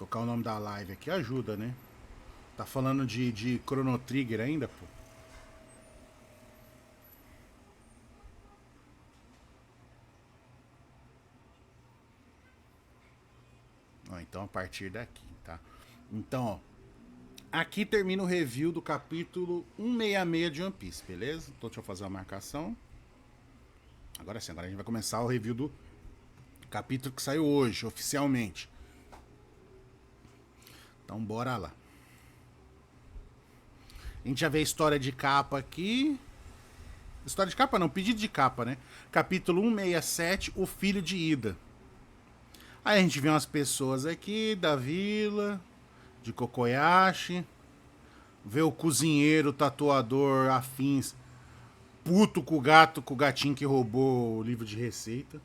Colocar o nome da live aqui ajuda, né? Tá falando de Chrono Trigger ainda, pô? Ó, então a partir daqui, tá? Então, ó. Aqui termina o review do capítulo 166 de One Piece, beleza? Então deixa eu fazer uma marcação. Agora sim, agora a gente vai começar o review do capítulo que saiu hoje, oficialmente. Então bora lá. A gente já vê a história de capa aqui. História de capa não, pedido de capa, né? Capítulo 167, o filho de Ida. Aí a gente vê umas pessoas aqui da vila, de Kokoyashi. Vê o cozinheiro, tatuador, afins, puto com o gato, com o gatinho que roubou o livro de receita.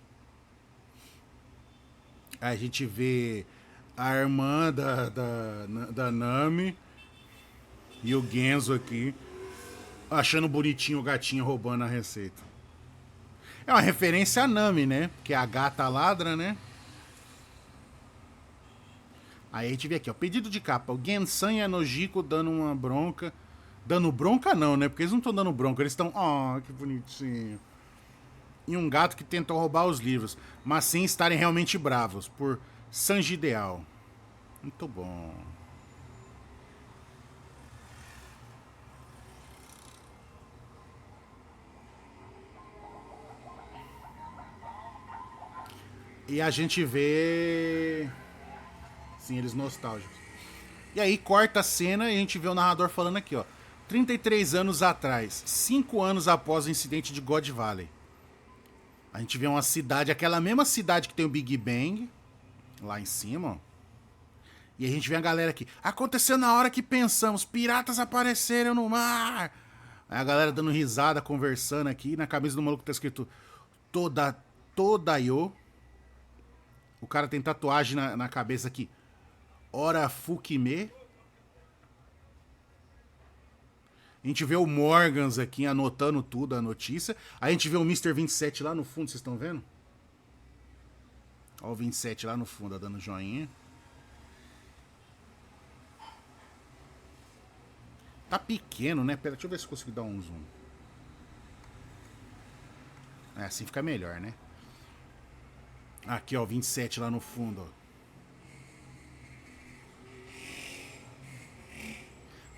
Aí a gente vê a irmã da Nami e o Genzo aqui, achando bonitinho o gatinho roubando a receita. É uma referência a Nami, né? Que a gata ladra, né? Aí a gente vê aqui, ó, pedido de capa. O Gensan e a Nojiko dando uma bronca. Dando bronca não, né? Porque eles não estão dando bronca, eles estão... Oh, que bonitinho. E um gato que tentou roubar os livros, mas sem estarem realmente bravos, por Sanji Ideal. Muito bom. E a gente vê... Sim, eles nostálgicos. E aí corta a cena e a gente vê o narrador falando aqui, ó. 33 anos atrás, 5 anos após o incidente de God Valley. A gente vê uma cidade, aquela mesma cidade que tem o Big Bang, lá em cima, ó. E a gente vê a galera aqui. Aconteceu na hora que pensamos, piratas apareceram no mar. Aí a galera dando risada, conversando aqui. Na camisa do maluco tá escrito Todayo. O cara tem tatuagem na cabeça aqui. Ora Fukime. A gente vê o Morgans aqui anotando tudo, a notícia. Aí a gente vê o Mr. 27 lá no fundo, vocês estão vendo? Ó o 27 lá no fundo, dando joinha. Tá pequeno, né? Pera, deixa eu ver se eu consigo dar um zoom. É, assim fica melhor, né? Aqui, ó, 27 lá no fundo, ó.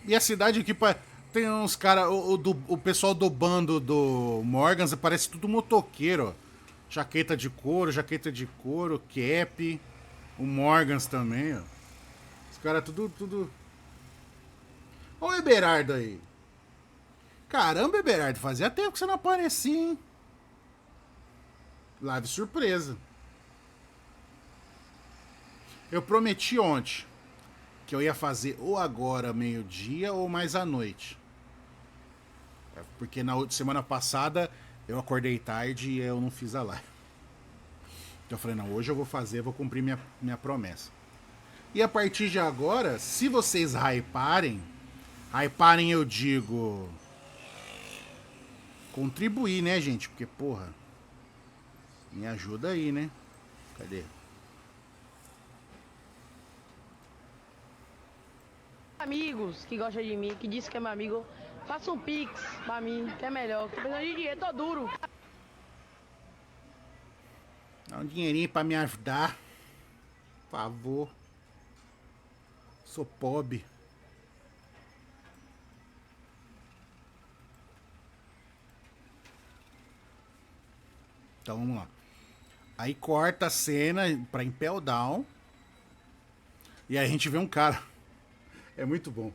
E a cidade aqui, tem uns caras. O pessoal do bando do Morgans parece tudo motoqueiro, ó. Jaqueta de couro, cap. O Morgans também, ó. Os caras tudo. Olha o Eberardo aí. Caramba, Eberardo, fazia tempo que você não aparecia, hein? Live surpresa. Eu prometi ontem que eu ia fazer ou agora, meio-dia, ou mais à noite. Porque na semana passada eu acordei tarde e eu não fiz a live. Então eu falei, não, hoje eu vou fazer, vou cumprir minha promessa. E a partir de agora, se vocês hyparem eu digo... Contribuir, né, gente? Porque, porra, me ajuda aí, né? Cadê? Amigos que gostam de mim, que disse que é meu amigo, faça um pix pra mim, que é melhor. Tô precisando de dinheiro, tô duro. Dá um dinheirinho pra me ajudar. Por favor. Sou pobre. Então vamos lá. Aí corta a cena pra Impel Down. E aí a gente vê um cara. É muito bom.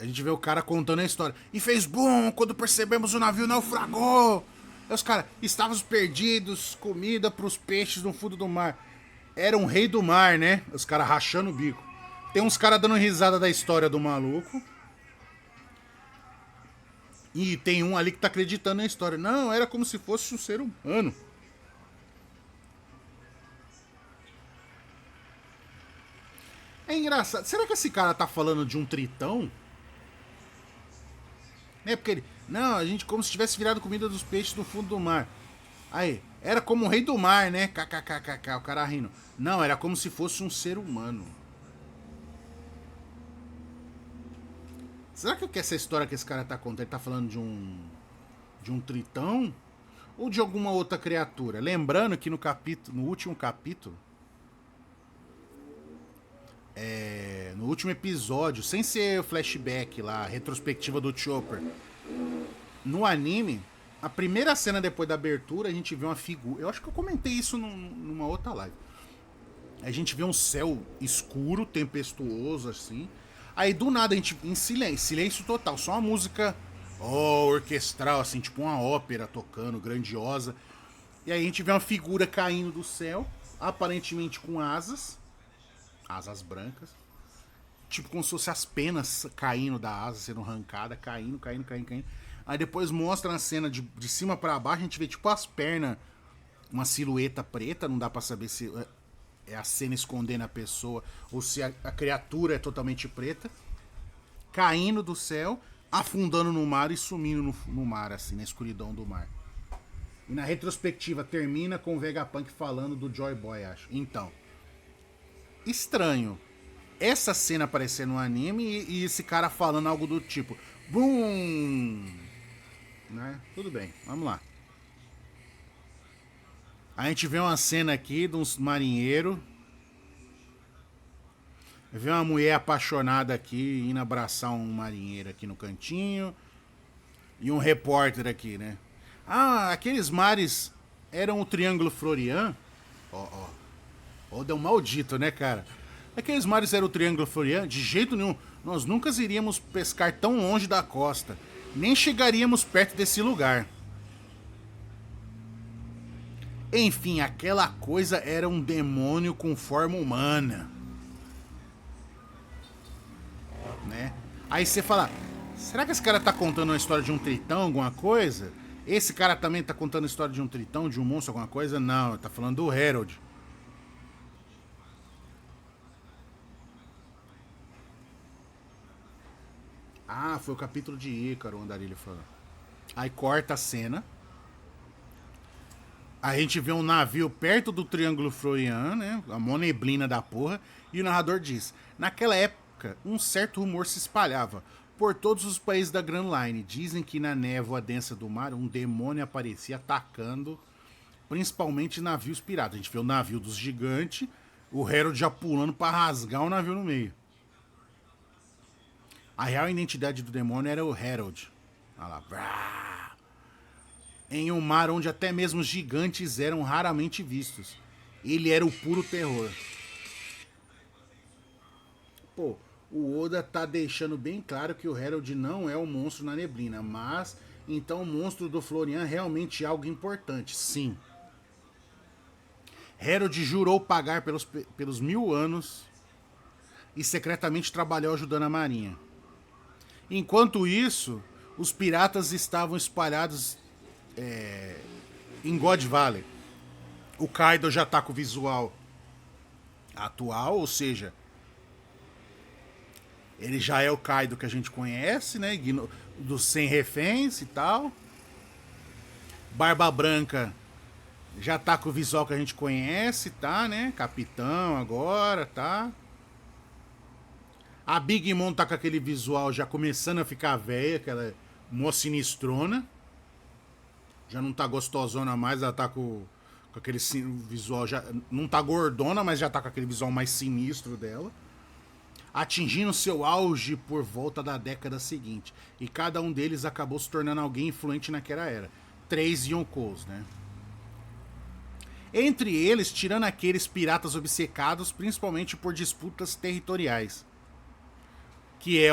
A gente vê o cara contando a história. E fez boom quando percebemos o navio naufragou. Aí os caras, estávamos perdidos, comida pros peixes no fundo do mar. Era um rei do mar, né? Os caras rachando o bico. Tem uns caras dando risada da história do maluco. E tem um ali que tá acreditando na história. Não, era como se fosse um ser humano. É engraçado. Será que esse cara tá falando de um tritão? É porque ele... Não, a gente como se tivesse virado comida dos peixes no fundo do mar. Aí, era como o rei do mar, né? KKKKK, o cara rindo. Não, era como se fosse um ser humano. Será que essa história que esse cara tá contando, ele tá falando de um tritão ou de alguma outra criatura? Lembrando que no último capítulo, no último episódio, sem ser o flashback lá, a retrospectiva do Chopper, no anime, a primeira cena depois da abertura, a gente vê uma figura. Eu acho que eu comentei isso numa outra live. A gente vê um céu escuro, tempestuoso, assim. Aí do nada a gente, em silêncio total, só uma música orquestral, assim, tipo uma ópera tocando, grandiosa. E aí a gente vê uma figura caindo do céu, aparentemente com asas brancas. Tipo como se fossem as penas caindo da asa, sendo arrancada, caindo. Aí depois mostra a cena de cima pra baixo, a gente vê tipo as pernas, uma silhueta preta, não dá pra saber se é a cena escondendo a pessoa ou se a criatura é totalmente preta, caindo do céu, afundando no mar e sumindo no mar, assim, na escuridão do mar. E na retrospectiva termina com o Vegapunk falando do Joy Boy, acho. Então, estranho essa cena aparecer no anime e esse cara falando algo do tipo BUM! Né? Tudo bem, vamos lá. A gente vê uma cena aqui de uns marinheiros. Vê uma mulher apaixonada aqui indo abraçar um marinheiro aqui no cantinho. E um repórter aqui, né? Ah, aqueles mares eram o Triângulo Florian. Ó, deu maldito, né, cara? Aqueles mares eram o Triângulo Florian? De jeito nenhum. Nós nunca iríamos pescar tão longe da costa. Nem chegaríamos perto desse lugar. Enfim, aquela coisa era um demônio com forma humana. Né? Aí você fala, será que esse cara tá contando uma história de um tritão, alguma coisa? Esse cara também tá contando a história de um tritão, de um monstro, alguma coisa? Não, ele tá falando do Harold. Ah, foi o capítulo de Ícaro, o Andarilho falou. Aí corta a cena. A gente vê um navio perto do Triângulo Florian, né? A mó neblina da porra. E o narrador diz: naquela época, um certo rumor se espalhava por todos os países da Grand Line. Dizem que na névoa densa do mar, um demônio aparecia atacando, principalmente navios piratas. A gente vê o navio dos gigantes, o Harold já pulando pra rasgar o navio no meio. A real identidade do demônio era o Harold. Olha lá. Brá. Em um mar onde até mesmo os gigantes eram raramente vistos. Ele era o puro terror. Pô, o Oda tá deixando bem claro que o Harold não é o monstro na neblina, mas então o monstro do Florian é realmente algo importante, sim. Harold jurou pagar pelos 1000 anos e secretamente trabalhou ajudando a marinha. Enquanto isso, os piratas estavam espalhados em God Valley. O Kaido já tá com o visual atual, ou seja, ele já é o Kaido que a gente conhece, né? Dos 100 reféns e tal. Barba Branca já tá com o visual que a gente conhece, tá, né? Capitão agora, tá? A Big Mom tá com aquele visual já começando a ficar velha, aquela moça sinistrona. Já não tá gostosona mais, ela tá com aquele visual já... Não tá gordona, mas já tá com aquele visual mais sinistro dela. Atingindo seu auge por volta da década seguinte. E cada um deles acabou se tornando alguém influente naquela era. 3 Yonkous, né? Entre eles, tirando aqueles piratas obcecados, principalmente por disputas territoriais. Que é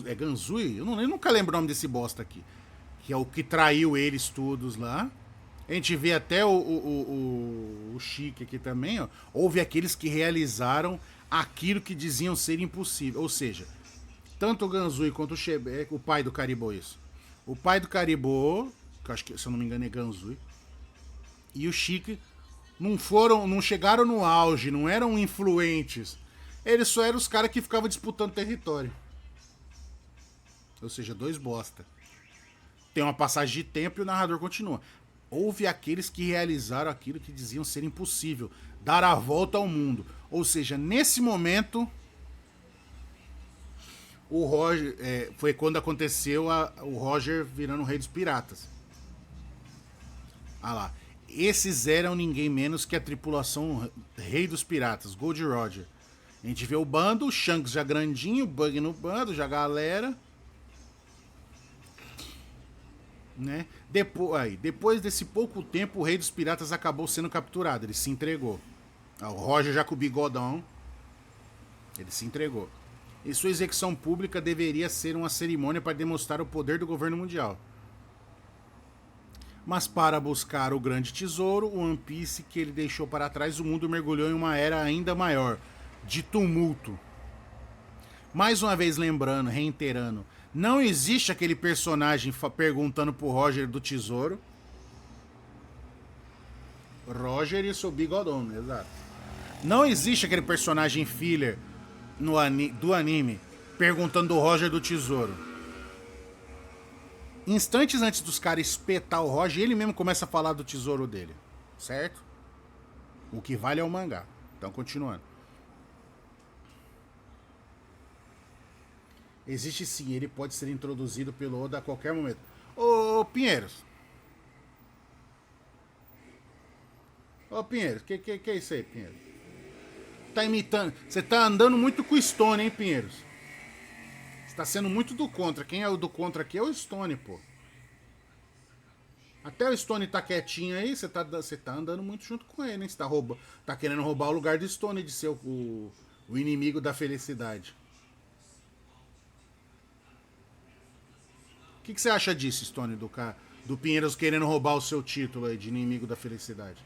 é Ganzui? Eu nunca lembro o nome desse bosta aqui. Que é o que traiu eles todos lá. A gente vê até o Chique aqui também, ó. Houve aqueles que realizaram aquilo que diziam ser impossível. Ou seja, tanto o Ganzui quanto o Shebeck, o pai do Caribou, isso. O pai do Caribou, que eu acho que, se eu não me engano, é Ganzui, e o Chique não chegaram no auge, não eram influentes. Eles só eram os caras que ficavam disputando território. Ou seja, 2 bosta. Tem uma passagem de tempo e o narrador continua. Houve aqueles que realizaram aquilo que diziam ser impossível, dar a volta ao mundo. Ou seja, nesse momento, O Roger. Foi quando aconteceu o Roger virando o rei dos piratas. Ah lá. Esses eram ninguém menos que a tripulação Rei dos Piratas, Gold Roger. A gente vê o bando, o Shanks já grandinho, o Bug no bando, já galera. Né? Depois desse pouco tempo, o Rei dos Piratas acabou sendo capturado. Ele se entregou. O Roger já com o bigodão. Ele se entregou. E sua execução pública deveria ser uma cerimônia para demonstrar o poder do governo mundial. Mas para buscar o grande tesouro, o One Piece que ele deixou para trás, o mundo mergulhou em uma era ainda maior, de tumulto. Mais uma vez lembrando, reiterando, não existe aquele personagem perguntando pro Roger do tesouro. Roger e seu bigodão, exato. Não existe aquele personagem filler do anime perguntando do Roger do tesouro. Instantes antes dos caras espetar o Roger, ele mesmo começa a falar do tesouro dele. Certo? O que vale é o mangá. Então, continuando. Existe sim, ele pode ser introduzido pelo Oda a qualquer momento. Ô, Pinheiros. Ô, Pinheiros, que é isso aí, Pinheiros? Tá imitando. Você tá andando muito com o Stone, hein, Pinheiros? Você tá sendo muito do contra. Quem é o do contra aqui é o Stone, pô. Até o Stone tá quietinho aí, você tá andando muito junto com ele, hein? Você tá querendo roubar o lugar do Stone de ser o inimigo da felicidade. O que você acha disso, Stone, do Pinheiros querendo roubar o seu título aí de inimigo da felicidade?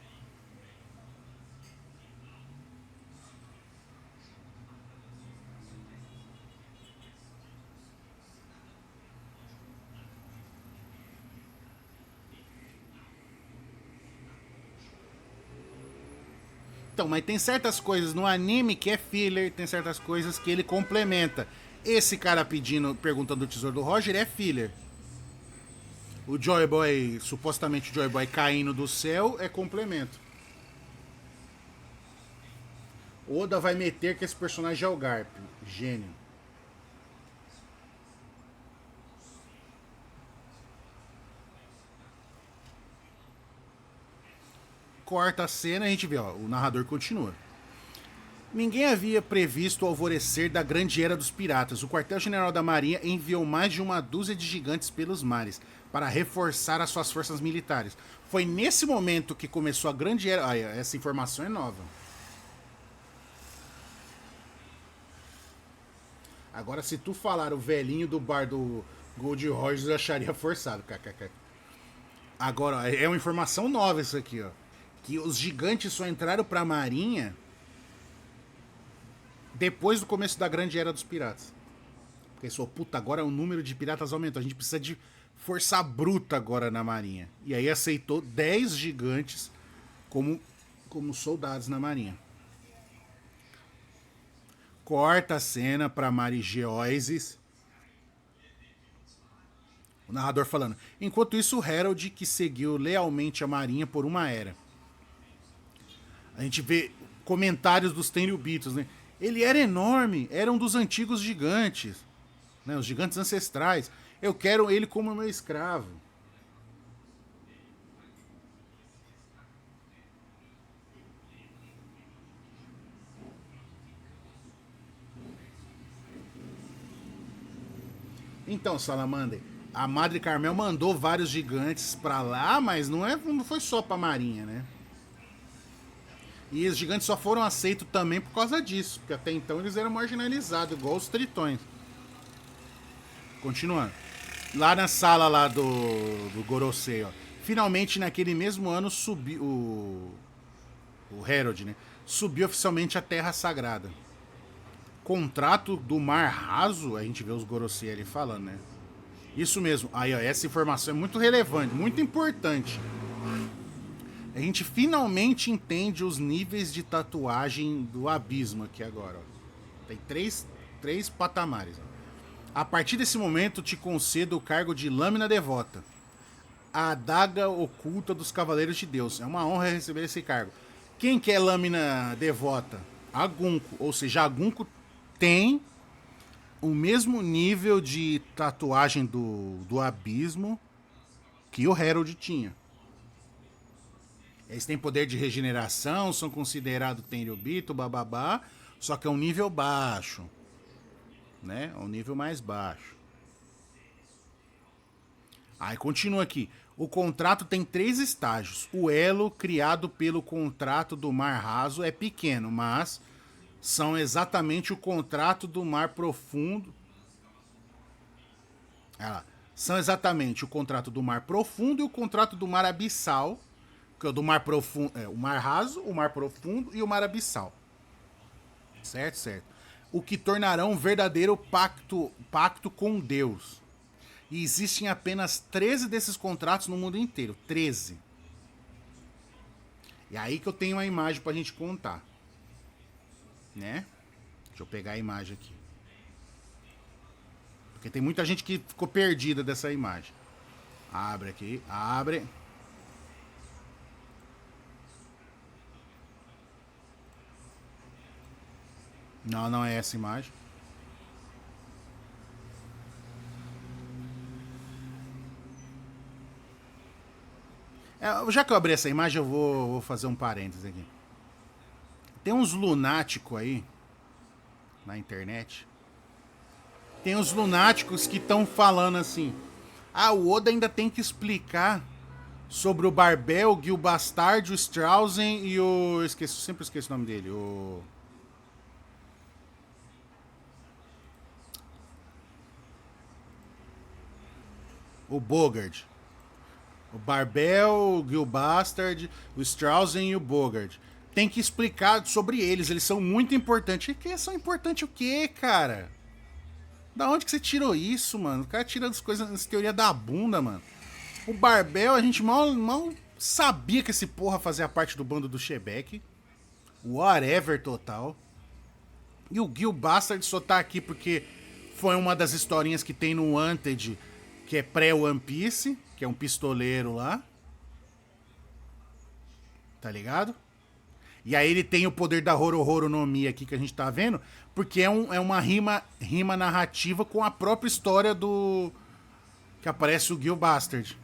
Então, mas tem certas coisas no anime que é filler, tem certas coisas que ele complementa. Esse cara perguntando do tesouro do Roger é filler. O Joy Boy, supostamente o Joy Boy caindo do céu, é complemento. Oda vai meter que esse personagem é o Garp. Gênio. Corta a cena e a gente vê, ó, o narrador continua. Ninguém havia previsto o alvorecer da grande era dos piratas. O quartel-general da Marinha enviou mais de uma dúzia de gigantes pelos mares para reforçar as suas forças militares. Foi nesse momento que começou a grande era... Ah, essa informação é nova. Agora, se tu falar o velhinho do bar do Gold Roger, eu acharia forçado. Agora, é uma informação nova isso aqui, ó. Que os gigantes só entraram pra Marinha depois do começo da grande era dos piratas. Porque só, puta, agora o número de piratas aumentou. A gente precisa de força bruta agora na Marinha. E aí aceitou 10 gigantes como soldados na Marinha. Corta a cena pra Mari Geoises. O narrador falando. Enquanto isso, o Herald, que seguiu lealmente a Marinha por uma era. A gente vê comentários dos Tenryubitos, né? Ele era enorme, era um dos antigos gigantes, né? Os gigantes ancestrais. Eu quero ele como meu escravo. Então, Salamander, a Madre Carmel mandou vários gigantes pra lá, mas não foi só pra Marinha, né? E os gigantes só foram aceitos também por causa disso, porque até então eles eram marginalizados, igual os tritões. Continuando. Lá na sala lá do Gorosei, ó. Finalmente, naquele mesmo ano, subiu o Herald, né? Subiu oficialmente a Terra Sagrada. Contrato do Mar Raso, a gente vê os Gorosei ali falando, né? Isso mesmo. Aí, ó, essa informação é muito relevante, muito importante. A gente finalmente entende os níveis de tatuagem do abismo aqui agora. Ó. Tem três patamares. Ó. A partir desse momento, te concedo o cargo de Lâmina Devota. A adaga oculta dos Cavaleiros de Deus. É uma honra receber esse cargo. Quem que é Lâmina Devota? A Gunko. Ou seja, a Gunko tem o mesmo nível de tatuagem do abismo que o Harold tinha. Eles têm poder de regeneração, são considerados Tenryubito, bababá, só que é um nível baixo. Né? É um nível mais baixo. Aí continua aqui. O contrato tem 3 estágios. O elo criado pelo contrato do mar raso é pequeno, mas são exatamente o contrato do mar profundo. São exatamente o contrato do mar profundo e o contrato do mar abissal, que é o do mar profundo, o mar raso, o mar profundo e o mar abissal. Certo, certo. O que tornarão um verdadeiro pacto com Deus. E existem apenas 13 desses contratos no mundo inteiro. 13. E aí que eu tenho uma imagem pra gente contar. Né? Deixa eu pegar a imagem aqui. Porque tem muita gente que ficou perdida dessa imagem. Abre aqui, abre. Não, não é essa imagem. Já que eu abri essa imagem, eu vou fazer um parênteses aqui. Tem uns lunáticos aí na internet. Tem uns lunáticos que estão falando assim: ah, o Oda ainda tem que explicar sobre o Barbel, o Gil Bastard, o Strausen e o... sempre esqueço o nome dele. O Bogard. O Barbel, o Gil Bastard, o Strausen e o Bogard. Tem que explicar sobre eles. Eles são muito importantes. E que são importantes o quê, cara? Da onde que você tirou isso, mano? O cara tira as coisas, as teorias da bunda, mano. O Barbel, a gente mal sabia que esse porra fazia parte do bando do Shebeck. Whatever total. E o Gil Bastard só tá aqui porque foi uma das historinhas que tem no Wanted, que é pré-One Piece, que é um pistoleiro lá. Tá ligado? E aí ele tem o poder da Horo no Mi aqui que a gente tá vendo, porque é uma rima narrativa com a própria história do... que aparece o Gil Bastard.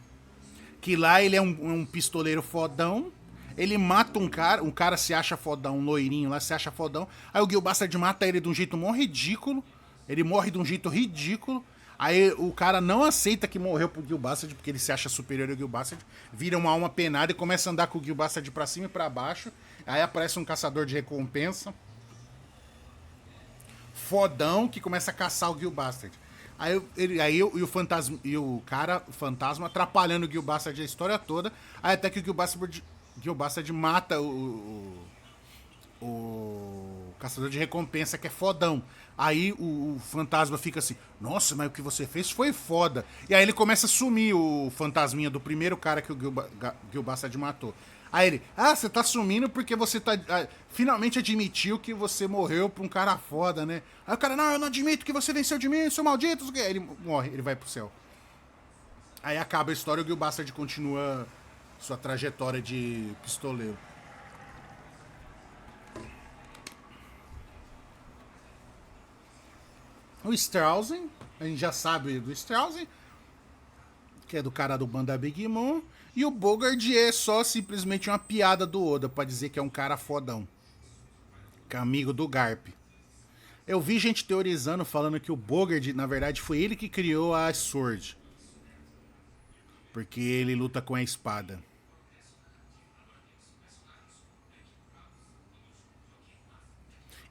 Que lá ele é um pistoleiro fodão, ele mata um cara se acha fodão, um loirinho lá se acha fodão, aí o Gil Bastard mata ele de um jeito mó ridículo, ele morre de um jeito ridículo, aí o cara não aceita que morreu pro Gil Bastard, porque ele se acha superior ao Gil Bastard, vira uma alma penada e começa a andar com o Gil Bastard pra cima e pra baixo, aí aparece um caçador de recompensa, fodão, que começa a caçar o Gil Bastard. Aí o fantasma atrapalhando o Gil Bastard a história toda, aí até que o Gil Bastard mata o caçador de recompensa, que é fodão. Aí o fantasma fica assim: nossa, mas o que você fez foi foda. E aí ele começa a sumir, o fantasminha do primeiro cara que o Gil Bastard matou. Aí ele: ah, você tá sumindo porque você tá... finalmente admitiu que você morreu pra um cara foda, né? Aí o cara: não, eu não admito que você venceu de mim, seu maldito. Aí ele morre, ele vai pro céu. Aí acaba a história e o Gil Bastard continua sua trajetória de pistoleiro. O Strausen, a gente já sabe do Strausen, que é do cara do Banda Big Mom. E o Bogard é só simplesmente uma piada do Oda pra dizer que é um cara fodão, que é amigo do Garp. Eu vi gente teorizando, falando que o Bogard, na verdade, foi ele que criou a Sword, porque ele luta com a espada.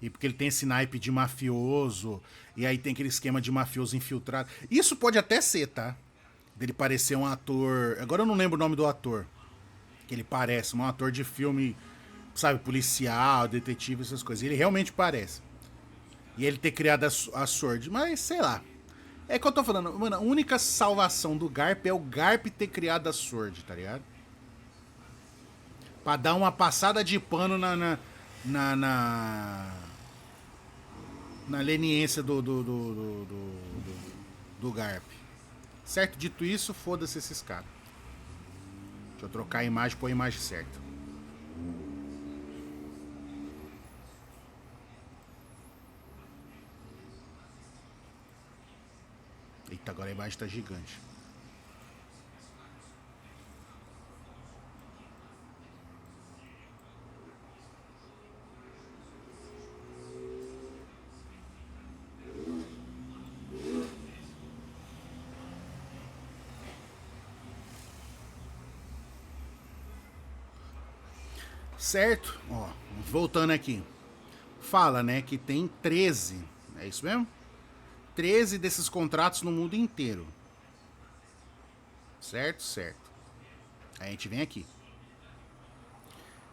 E porque ele tem esse naipe de mafioso, e aí tem aquele esquema de mafioso infiltrado. Isso pode até ser, tá? Dele parecer um ator... Agora eu não lembro o nome do ator. Que ele parece, um ator de filme, sabe, policial, detetive, essas coisas. Ele realmente parece. E ele ter criado a Sword. Mas, sei lá. É que eu tô falando, mano, a única salvação do Garp é o Garp ter criado a Sword, tá ligado? Pra dar uma passada de pano na leniência do Garp. Certo? Dito isso, foda-se esses caras. Deixa eu trocar a imagem, pôr a imagem certa. Eita, agora a imagem tá gigante. Certo? Ó, voltando aqui. Fala, né, que tem 13. É isso mesmo? 13 desses contratos no mundo inteiro. Certo? Certo. Aí a gente vem aqui.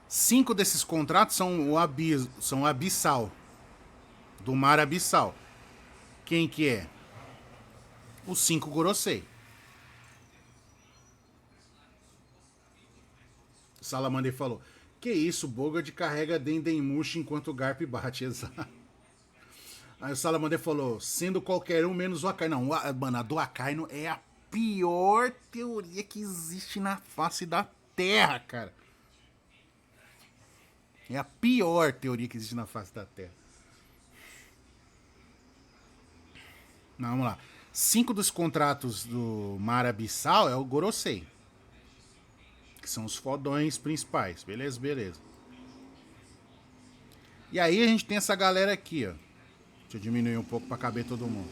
5 desses contratos são são abissal. Do mar abissal. Quem que é? Os 5 Gorosei. Salamander falou. Que isso, Bogard carrega Dendemushi enquanto o Garp bate, exato. Aí o Salamander falou, sendo qualquer um menos o Akainu. Não, mano, a do Akainu é a pior teoria que existe na face da Terra, cara. É a pior teoria que existe na face da Terra. Não, vamos lá. 5 dos contratos do Mar Abissal é o Gorosei. Que são os fodões principais. Beleza, beleza. E aí a gente tem essa galera aqui, ó. Deixa eu diminuir um pouco pra caber todo mundo.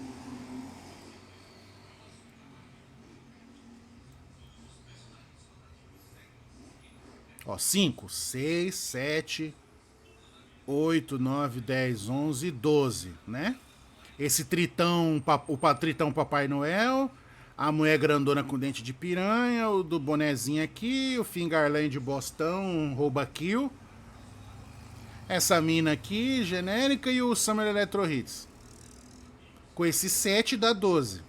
Ó, 5, 6, 7, 8, 9, 10, 11, 12, né? Esse tritão, o tritão Papai Noel, a mulher grandona com dente de piranha, o do bonezinho aqui, o Fingerland Bostão, rouba kill. Essa mina aqui, genérica, e o Summer Electro Hits. Com esse 7 dá 12.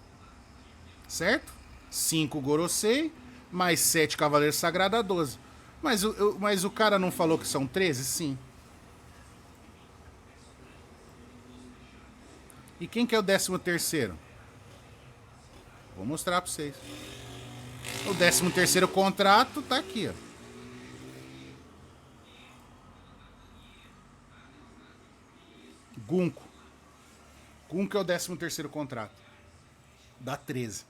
Certo? 5 Gorosei, mais 7 Cavaleiros Sagrados dá 12. Mas o cara não falou que são 13? Sim. E quem que é o 13º? Vou mostrar pra vocês. O 13º contrato tá aqui, ó. Gunko. Gunko é o 13º contrato. Dá 13.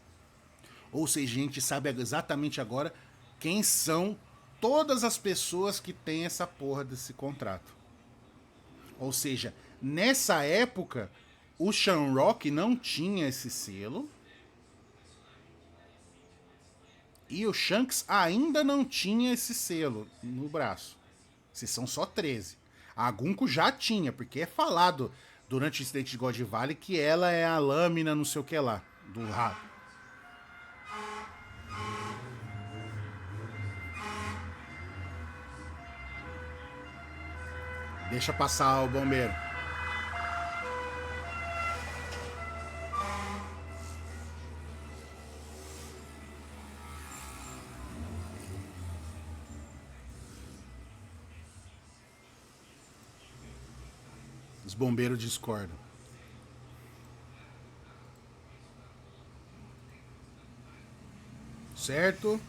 Ou seja, a gente sabe exatamente agora quem são todas as pessoas que têm essa porra desse contrato. Ou seja, nessa época, o Shamrock não tinha esse selo. E o Shanks ainda não tinha esse selo no braço. Esses são só 13. A Gunko já tinha, porque é falado durante o incidente de God Valley que ela é a lâmina não sei o que lá, do rato. Deixa passar o bombeiro. Os bombeiros discordam. Certo?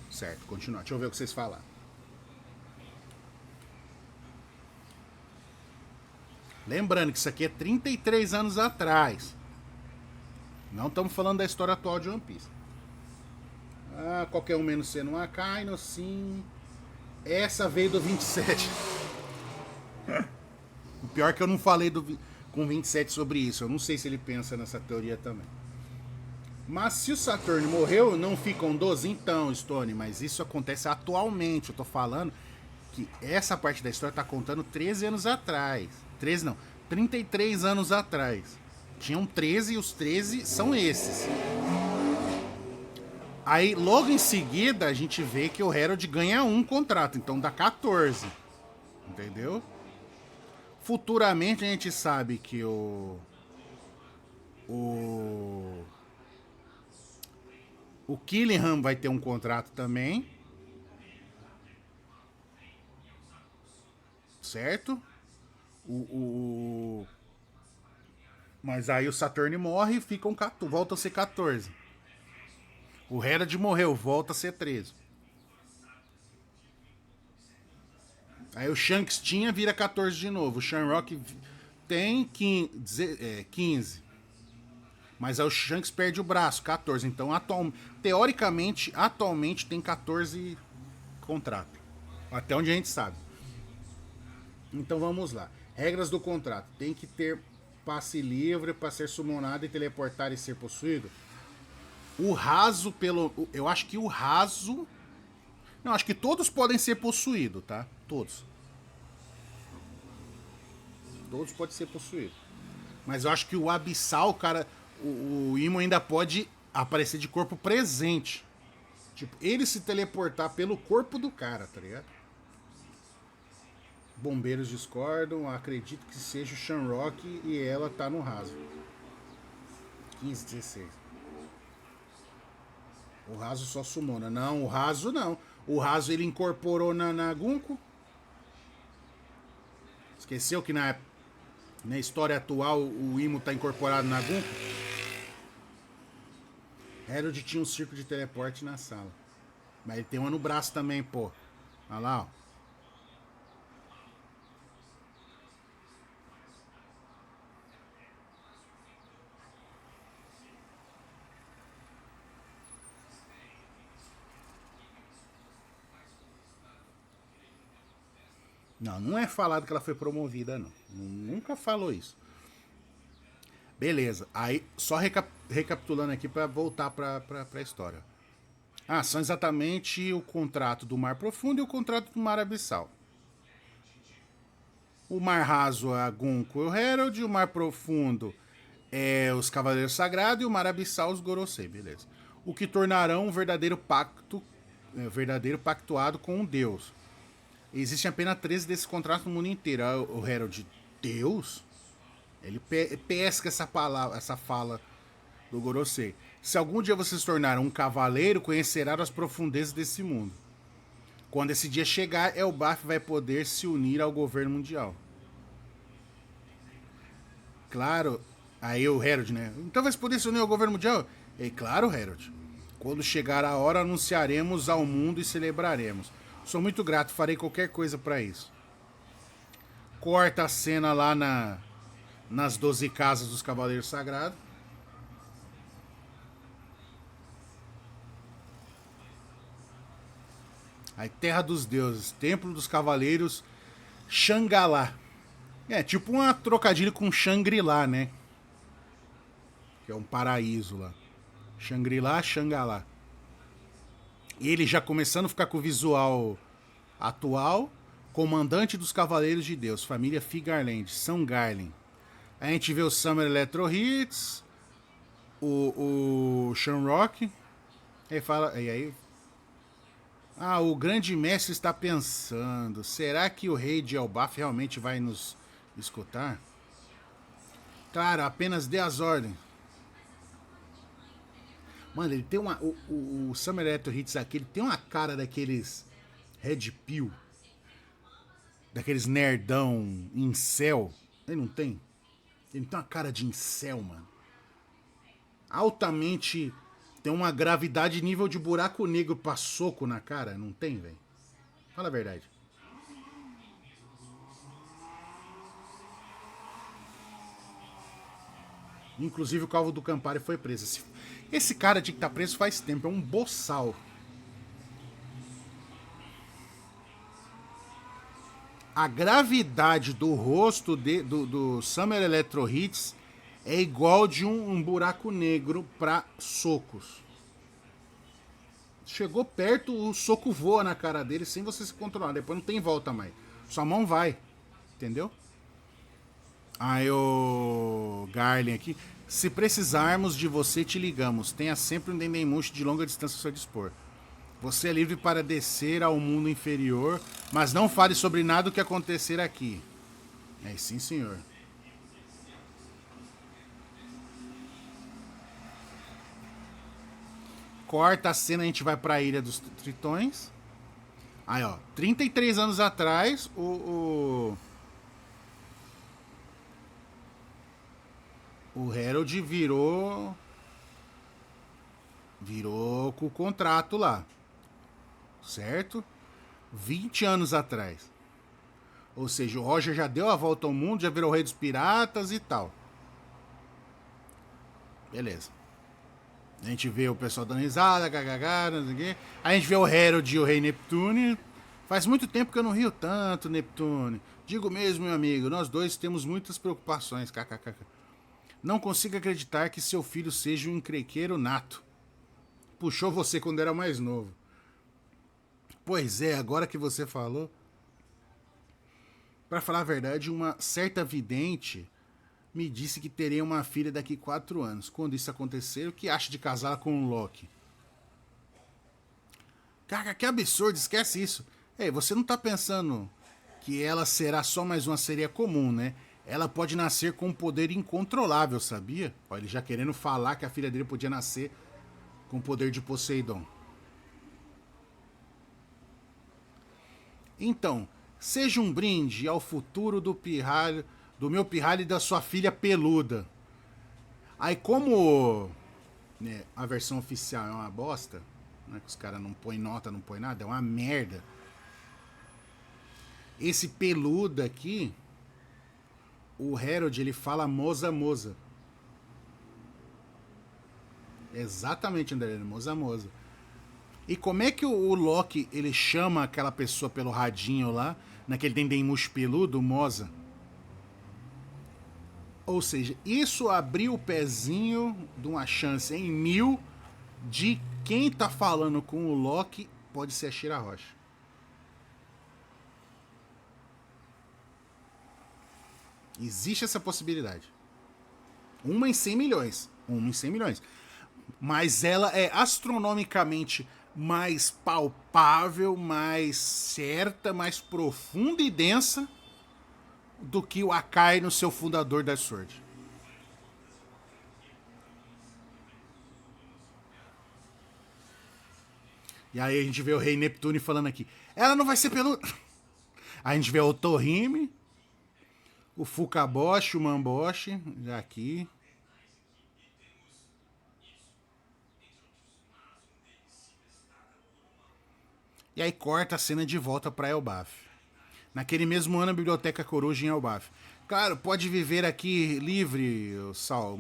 Certo, continua. Deixa eu ver o que vocês falaram. Lembrando que isso aqui é 33 anos atrás. Não estamos falando da história atual de One Piece. Ah, qualquer um menos sendo um Akainu, sim. Essa veio do 27. O pior é que eu não falei com 27 sobre isso. Eu não sei se ele pensa nessa teoria também. Mas se o Saturn morreu, não ficam 12? Então, Stone, mas isso acontece atualmente. Eu tô falando que essa parte da história tá contando 13 anos atrás. 13 não, 33 anos atrás. Tinham 13 e os 13 são esses. Aí, logo em seguida, a gente vê que o Herald ganha um contrato. Então dá 14. Entendeu? Futuramente a gente sabe que o Killingham vai ter um contrato também. Certo? Mas aí o Saturn morre e ficam 14, volta a ser 14. O Herald morreu, volta a ser 13. Aí o Shanks tinha, vira 14 de novo. O Shamrock tem 15. Mas aí o Shanks perde o braço, 14. Então, teoricamente, atualmente tem 14 contratos. Até onde a gente sabe. Então vamos lá. Regras do contrato. Tem que ter passe livre para ser summonado e teleportar e ser possuído. O raso pelo... Eu acho que o raso... Não, acho que todos podem ser possuídos, tá? Todos. Todos podem ser possuídos. Mas eu acho que o abissal, cara... O Imo ainda pode aparecer de corpo presente. Tipo, ele se teleportar pelo corpo do cara, tá ligado? Bombeiros discordam. Acredito que seja o Shamrock e ela tá no raso. 15, 16. O raso só sumona. Não, o raso não. O raso ele incorporou na Gunko. Esqueceu que na história atual o Imo tá incorporado na Gunko? Herald tinha um circo de teleporte na sala. Mas ele tem uma no braço também, pô. Olha lá, ó. Não, não é falado que ela foi promovida, não. Nunca falou isso. Beleza. Aí, só recapitulando aqui para voltar para a história. Ah, são exatamente o contrato do Mar Profundo e o contrato do Mar Abissal. O Mar Raso é a Gunko e o Herald, o Mar Profundo é os Cavaleiros Sagrados e o Mar Abissal os Gorosei, beleza. O que tornarão um verdadeiro pacto, verdadeiro pactuado com um Deus. Existem apenas 13 desses contratos no mundo inteiro. O Herald, Deus? Ele pesca essa palavra, essa fala do Gorosei. Se algum dia você se tornar um cavaleiro, conhecerá as profundezas desse mundo. Quando esse dia chegar, Elbaf vai poder se unir ao governo mundial. Claro, aí o Herald, né? Então vai poder se unir ao governo mundial? É claro, Herald. Quando chegar a hora, anunciaremos ao mundo e celebraremos. Sou muito grato, farei qualquer coisa para isso. Corta a cena lá nas 12 casas dos Cavaleiros Sagrados. Aí, Terra dos Deuses, Templo dos Cavaleiros, Xangalá. É, tipo uma trocadilho com Shangri-La, né? Que é um paraíso lá. Shangri-La, Xangalá. Ele já começando a ficar com o visual atual. Comandante dos Cavaleiros de Deus, família Figarland, São Garland. Aí a gente vê o Summer Electro Hits, o Shamrock. Aí fala, e aí... Ah, o grande mestre está pensando, será que o rei de Elbaf realmente vai nos escutar? Claro, apenas dê as ordens. Mano, ele tem uma... O Summer Electro Hits aqui, ele tem uma cara daqueles Red Pill. Daqueles nerdão incel. Ele não tem? Ele tem uma cara de incel, mano. Altamente... Tem uma gravidade nível de buraco negro pra soco na cara. Não tem, velho? Fala a verdade. Inclusive o Calvo do Campari foi preso. Esse cara tinha que estar preso faz tempo. É um boçal. A gravidade do rosto do Summer Electro Hits é igual de um buraco negro pra socos. Chegou perto, o soco voa na cara dele sem você se controlar. Depois não tem volta mais. Sua mão vai. Entendeu? Aí o Garlin aqui. Se precisarmos de você, te ligamos. Tenha sempre um Dendemushi de longa distância ao seu dispor. Você é livre para descer ao mundo inferior, mas não fale sobre nada o que acontecer aqui. É, sim, senhor. Corta a cena, a gente vai pra Ilha dos Tritões. Aí, ó, 33 anos atrás, o Herald virou com o contrato lá. Certo? 20 anos atrás. Ou seja, o Roger já deu a volta ao mundo, já virou rei dos piratas e tal. Beleza. A gente vê o pessoal dando risada, gagagá, não sei o quê. A gente vê o Herald e o Rei Neptune. Faz muito tempo que eu não rio tanto, Neptune. Digo mesmo, meu amigo, nós dois temos muitas preocupações, kkkk. Não consigo acreditar que seu filho seja um encrenqueiro nato. Puxou você quando era mais novo. Pois é, agora que você falou. Pra falar a verdade, uma certa vidente me disse que teria uma filha daqui 4 anos. Quando isso acontecer, o que acha de casá-la com o Loki? Cara, que absurdo, esquece isso. Ei, você não tá pensando que ela será só mais uma sereia comum, né? Ela pode nascer com um poder incontrolável, sabia? Ó, ele já querendo falar que a filha dele podia nascer com o poder de Poseidon. Então, seja um brinde ao futuro do pirralho, do meu pirralho e da sua filha peluda. Aí como, né, a versão oficial é uma bosta, né, que os caras não põem nota, não põem nada, é uma merda. Esse peluda aqui, o Herald, ele fala moza moza. Exatamente, André, moza moza. E como é que o Loki, ele chama aquela pessoa pelo radinho lá, naquele dendemucho peludo, moza? Ou seja, isso abriu o pezinho de uma chance em 1000 de quem tá falando com o Loki pode ser a Shira Rocha. Existe essa possibilidade. Uma em 100 milhões. Uma em 100 milhões. Mas ela é astronomicamente mais palpável, mais certa, mais profunda e densa do que o Akai no seu fundador da Sword. E aí a gente vê o Rei Neptune falando aqui. Ela não vai ser peluda. A gente vê o Torrime, o Fukaboshi, o Mamboshi, já aqui. E aí corta a cena de volta para Elbaf. Naquele mesmo ano, a Biblioteca Coruja em Elbaf. Claro, pode viver aqui livre, o Sol.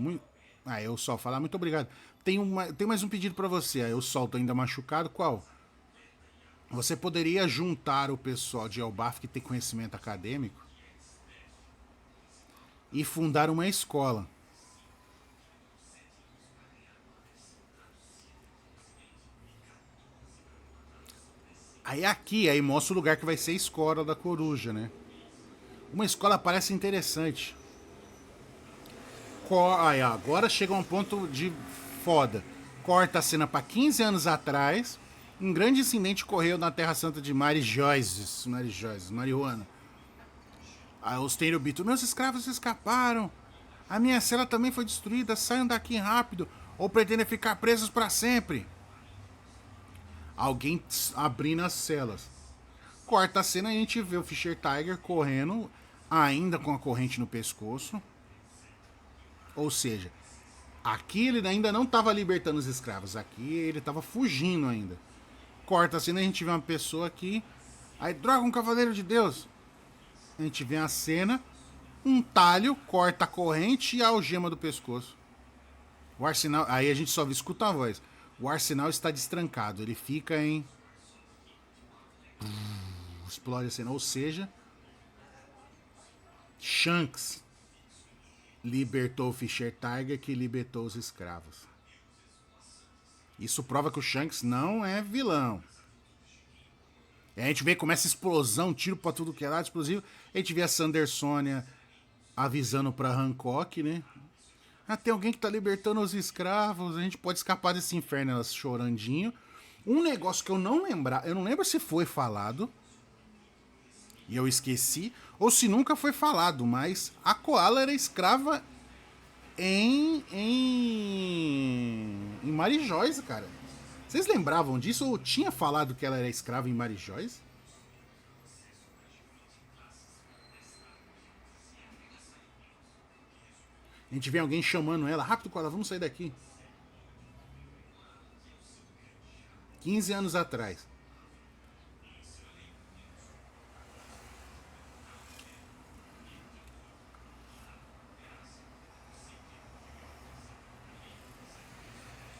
Ah, eu Sol, falar muito obrigado. Tem mais um pedido para você. Aí o Sol tá ainda machucado. Qual? Você poderia juntar o pessoal de Elbaf que tem conhecimento acadêmico e fundar uma escola. Aí aqui, aí mostra o lugar que vai ser a escola da coruja, né? Uma escola parece interessante. Aí, agora chega um ponto de foda. Corta a cena para 15 anos atrás. Um grande incidente ocorreu na Terra Santa de Mary Joyce, Marihuana. Aí os Tenryubito, meus escravos escaparam. A minha cela também foi destruída. Saiam daqui rápido ou pretendem ficar presos para sempre. Alguém abrindo as celas. Corta a cena e a gente vê o Fischer Tiger correndo, ainda com a corrente no pescoço. Ou seja, aqui ele ainda não estava libertando os escravos. Aqui ele estava fugindo ainda. Corta a cena e a gente vê uma pessoa aqui. Aí, droga, um cavaleiro de Deus. A gente vê a cena. Um talho corta a corrente e a algema do pescoço. O arsenal. Aí a gente só escuta a voz. O arsenal está destrancado. Ele fica em. Explode a cena. Ou seja, Shanks libertou o Fischer Tiger, que libertou os escravos. Isso prova que o Shanks não é vilão. E a gente vê como essa explosão, tiro pra tudo que é lado, explosivo. A gente vê a Sandersonia avisando pra Hancock, né? Ah, tem alguém que tá libertando os escravos, a gente pode escapar desse inferno, elas chorandinho. Um negócio que eu não lembro se foi falado, e eu esqueci, ou se nunca foi falado, mas a Koala era escrava em Mary Joyce, cara. Vocês lembravam disso ou tinha falado que ela era escrava em Mary Joyce? A gente vê alguém chamando ela, rápido, Koala, vamos sair daqui. 15 anos atrás.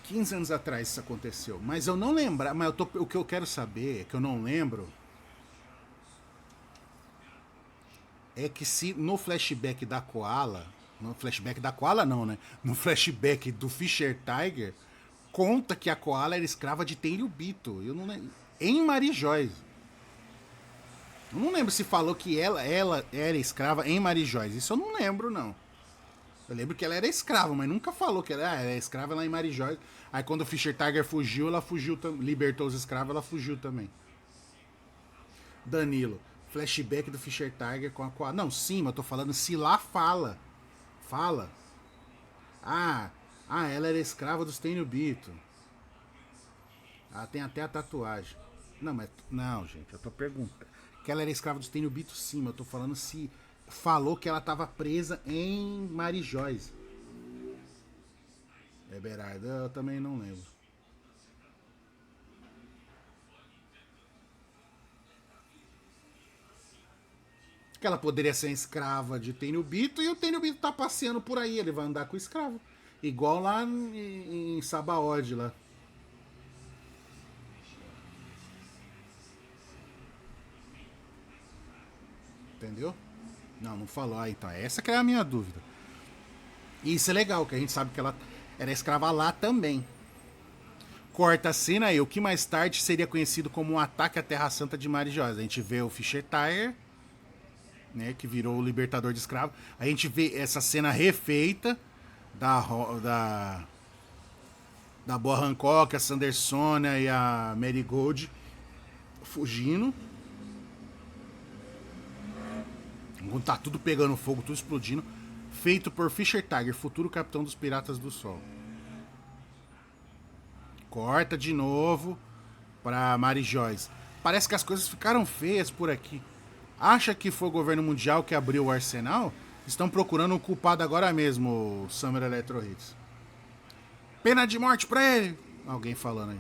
15 anos atrás isso aconteceu. Mas eu não lembro. Mas o que eu quero saber, que eu não lembro, é que se no flashback da Koala. No flashback da Koala não, né? No flashback do Fischer Tiger, conta que a Koala era escrava de Tenryubito. Eu não lembro. Em Marijóis. Eu não lembro se falou que ela era escrava em Marijóis. Isso eu não lembro, não. Eu lembro que ela era escrava, mas nunca falou que ela era escrava lá em Marijóis. Aí quando o Fischer Tiger fugiu, ela fugiu também. Libertou os escravos, ela fugiu também. Danilo, flashback do Fischer Tiger com a Koala. Não, sim, mas eu tô falando se lá fala. Fala. Ah, ela era escrava dos Tenryubito. Ah, tem até a tatuagem. Não, mas. Não, gente, eu tô perguntando. Que ela era escrava dos Tenryubito, sim, mas eu tô falando se falou que ela tava presa em Marijóis. É Berardo, eu também não lembro. Que ela poderia ser escrava de Tenryubito e o Tenryubito tá passeando por aí, ele vai andar com o escravo. Igual lá em Sabaody lá. Entendeu? Não, não falou. Ah, então essa que é a minha dúvida. E isso é legal, que a gente sabe que ela era escrava lá também. Corta a cena aí, o que mais tarde seria conhecido como um ataque à Terra Santa de Marijóis. A gente vê o Fischer Tiger, né, que virou o libertador de escravos. A gente vê essa cena refeita da Boa Hancock, a Sandersona e a Marigold fugindo. Quando tá tudo pegando fogo, tudo explodindo. Feito por Fischer Tiger, futuro capitão dos Piratas do Sol. Corta de novo pra Mary Joyce. Parece que as coisas ficaram feias por aqui. Acha que foi o governo mundial que abriu o arsenal? Estão procurando o culpado agora mesmo, o Summer Electro Hits. Pena de morte pra ele! Alguém falando aí.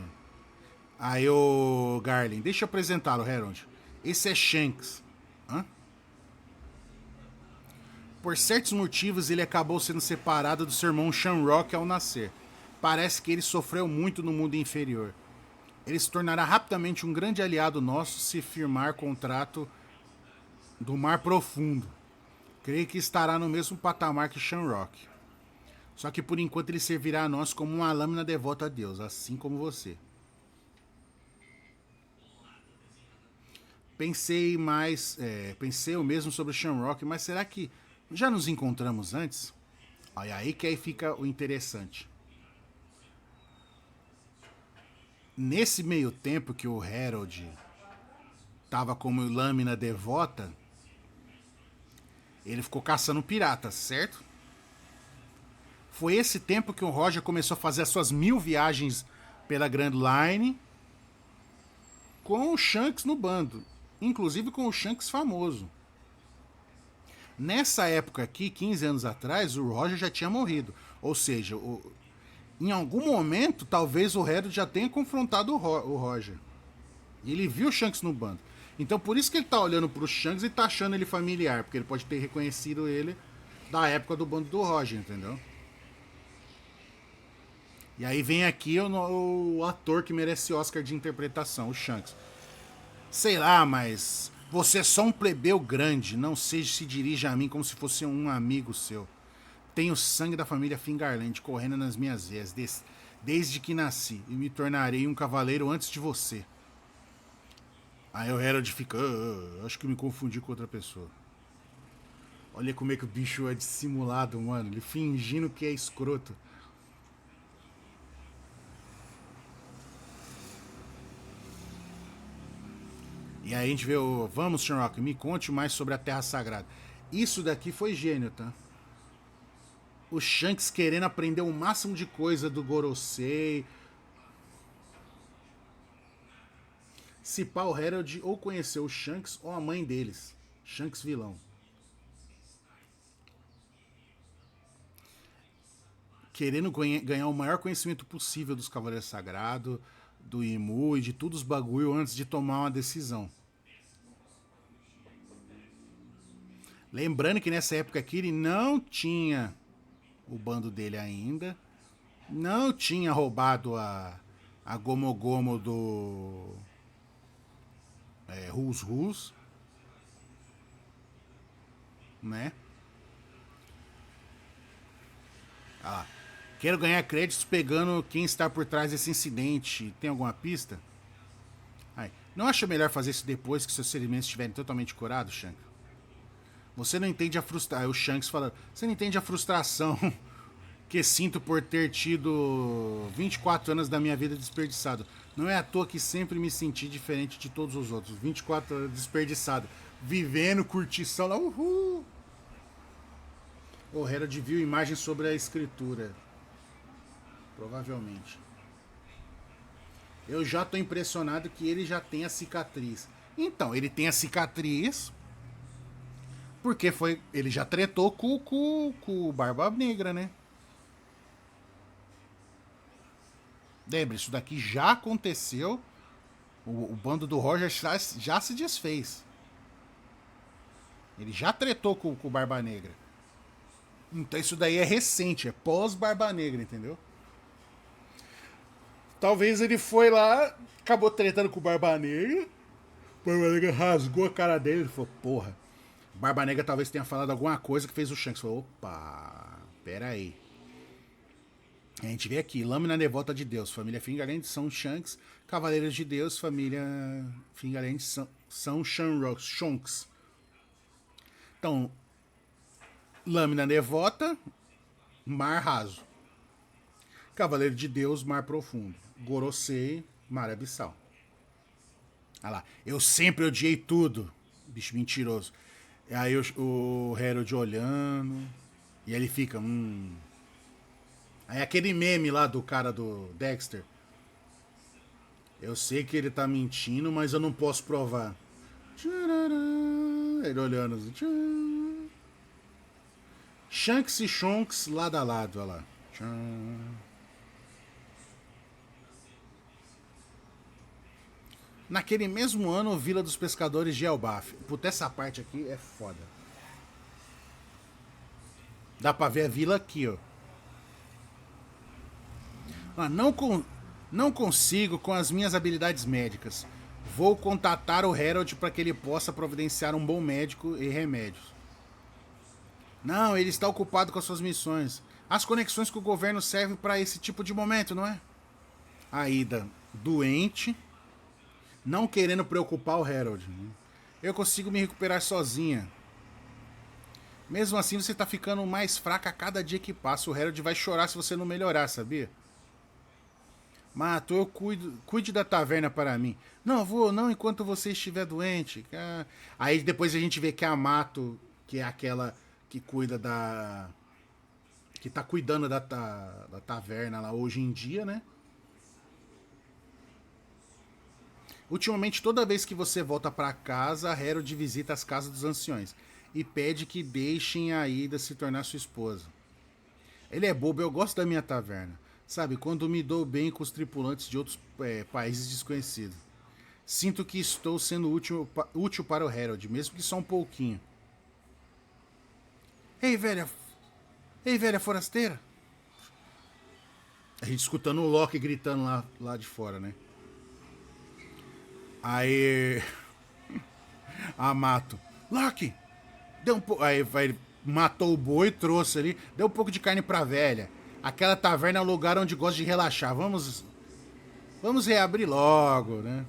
Aí o Garlin, deixa eu apresentá-lo, Harold. Esse é Shanks. Hã? Por certos motivos, ele acabou sendo separado do seu irmão Shamrock ao nascer. Parece que ele sofreu muito no mundo inferior. Ele se tornará rapidamente um grande aliado nosso se firmar contrato do Mar Profundo. Creio que estará no mesmo patamar que Shamrock. Só que por enquanto ele servirá a nós como uma lâmina devota a Deus, assim como você. Pensei o mesmo sobre o Shamrock, mas será que já nos encontramos antes? Olha aí que aí fica o interessante. Nesse meio tempo que o Harold tava como lâmina devota, ele ficou caçando piratas, certo? Foi esse tempo que o Roger começou a fazer as suas 1000 viagens pela Grand Line com o Shanks no bando, inclusive com o Shanks famoso. Nessa época aqui, 15 anos atrás, o Roger já tinha morrido. Ou seja, em algum momento, talvez o Harold já tenha confrontado o Roger. E ele viu o Shanks no bando. Então por isso que ele tá olhando pro Shanks e tá achando ele familiar, porque ele pode ter reconhecido ele da época do bando do Roger, entendeu? E aí vem aqui o ator que merece Oscar de interpretação, o Shanks. Sei lá, mas você é só um plebeu grande, não seja se dirija a mim como se fosse um amigo seu. Tenho sangue da família Fingarland correndo nas minhas veias desde que nasci e me tornarei um cavaleiro antes de você. Aí o Harold fica, acho que me confundi com outra pessoa. Olha como é que o bicho é dissimulado, mano. Ele fingindo que é escroto. E aí a gente vê o... Vamos, Shamrock, me conte mais sobre a Terra Sagrada. Isso daqui foi gênio, tá? O Shanks querendo aprender o máximo de coisa do Gorosei. Se pá, o Harold ou conheceu o Shanks ou a mãe deles. Shanks vilão. Querendo ganhar o maior conhecimento possível dos Cavaleiros Sagrados, do Imu e de todos os bagulho antes de tomar uma decisão. Lembrando que nessa época aqui ele não tinha o bando dele ainda. Não tinha roubado a Gomo Gomo do Rus Rus, né? Ah, quero ganhar créditos pegando quem está por trás desse incidente. Tem alguma pista? Ai, não acha melhor fazer isso depois que seus ferimentos estiverem totalmente curados, Shanks? Você não entende a frustração. O Shanks falando. Você não entende a frustração que sinto por ter tido 24 anos da minha vida desperdiçado. Não é à toa que sempre me senti diferente de todos os outros. 24 anos desperdiçado. Vivendo, curtição lá, uhul. O Herald viu imagens sobre a escritura. Provavelmente. Eu já tô impressionado que ele já tem a cicatriz. Então, ele tem a cicatriz porque foi. Ele já tretou com o Barba Negra, né? Lembra, isso daqui já aconteceu. O bando do Roger já se desfez. Ele já tretou com o Barba Negra. Então isso daí é recente, é pós-Barba Negra, entendeu? Talvez ele foi lá, acabou tretando com o Barba Negra. O Barba Negra rasgou a cara dele e falou, porra. O Barba Negra talvez tenha falado alguma coisa que fez o Shanks. Falou, opa, pera aí. A gente vê aqui, Lâmina Devota de Deus, família Fingarland são Shanks, Cavaleiros de Deus, família Fingarland são Shonks. Então, Lâmina Devota, Mar Raso. Cavaleiro de Deus, Mar Profundo. Gorosei, Mar Abissal. Olha lá, eu sempre odiei tudo, bicho mentiroso. E aí o Herald olhando, e ele fica, Aí aquele meme lá do cara do Dexter. Eu sei que ele tá mentindo, mas eu não posso provar. Ele olhando assim. Shanks e Shonks lado a lado, olha lá. Naquele mesmo ano, Vila dos Pescadores de Elbaf. Puta, essa parte aqui é foda. Dá pra ver a vila aqui, ó. Não consigo com as minhas habilidades médicas. Vou contatar o Herald para que ele possa providenciar um bom médico e remédios. Não, ele está ocupado com as suas missões. As conexões com o governo servem para esse tipo de momento, não é? A Ida, doente, não querendo preocupar o Herald. Eu consigo me recuperar sozinha. Mesmo assim, você está ficando mais fraca a cada dia que passa. O Herald vai chorar se você não melhorar, sabia? Mato, eu cuide da taverna para mim. Não, vou, não enquanto você estiver doente. Aí depois a gente vê que a Mato, que é aquela que cuida da. Que tá cuidando da taverna lá hoje em dia, né? Ultimamente, toda vez que você volta para casa, a Herald visita as casas dos anciões e pede que deixem a Ida se tornar sua esposa. Ele é bobo, eu gosto da minha taverna. Sabe, quando me dou bem com os tripulantes de outros países desconhecidos. Sinto que estou sendo útil para o Herald, mesmo que só um pouquinho. Ei, velha. Ei, velha forasteira. A gente escutando o Loki gritando lá de fora, né? Aí. A Mato. Loki! Deu um pouco. Aí vai. Matou o boi, trouxe ali. Deu um pouco de carne pra velha. Aquela taverna é um lugar onde gosto de relaxar. Vamos reabrir logo, né?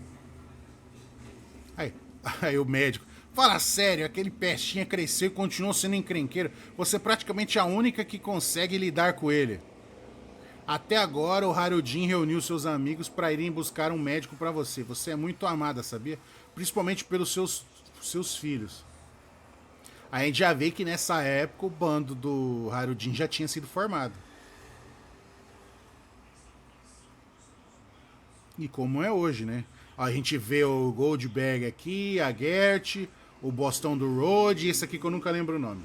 Aí o médico. Fala sério, aquele pestinha cresceu e continuou sendo encrenqueiro. Você é praticamente a única que consegue lidar com ele. Até agora, o Harudin reuniu seus amigos para irem buscar um médico para você. Você é muito amada, sabia? Principalmente pelos seus filhos. A gente já vê que nessa época o bando do Harudin já tinha sido formado. E como é hoje, né? A gente vê o Goldberg aqui, a Gert, o Bostão do Road e esse aqui que eu nunca lembro o nome.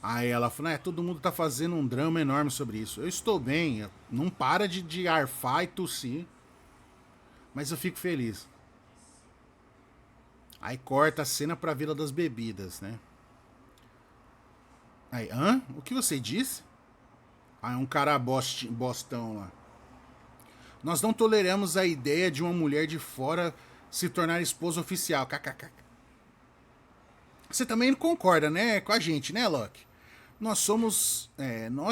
Aí ela falou, todo mundo tá fazendo um drama enorme sobre isso. Eu estou bem, não para de arfar e tossir. Mas eu fico feliz. Aí corta a cena pra Vila das Bebidas, né? Aí, hã? O que você disse? Ah, é um cara bostão lá. Nós não toleramos a ideia de uma mulher de fora se tornar esposa oficial. KKK. Você também não concorda, né, com a gente, né, Loki? Nós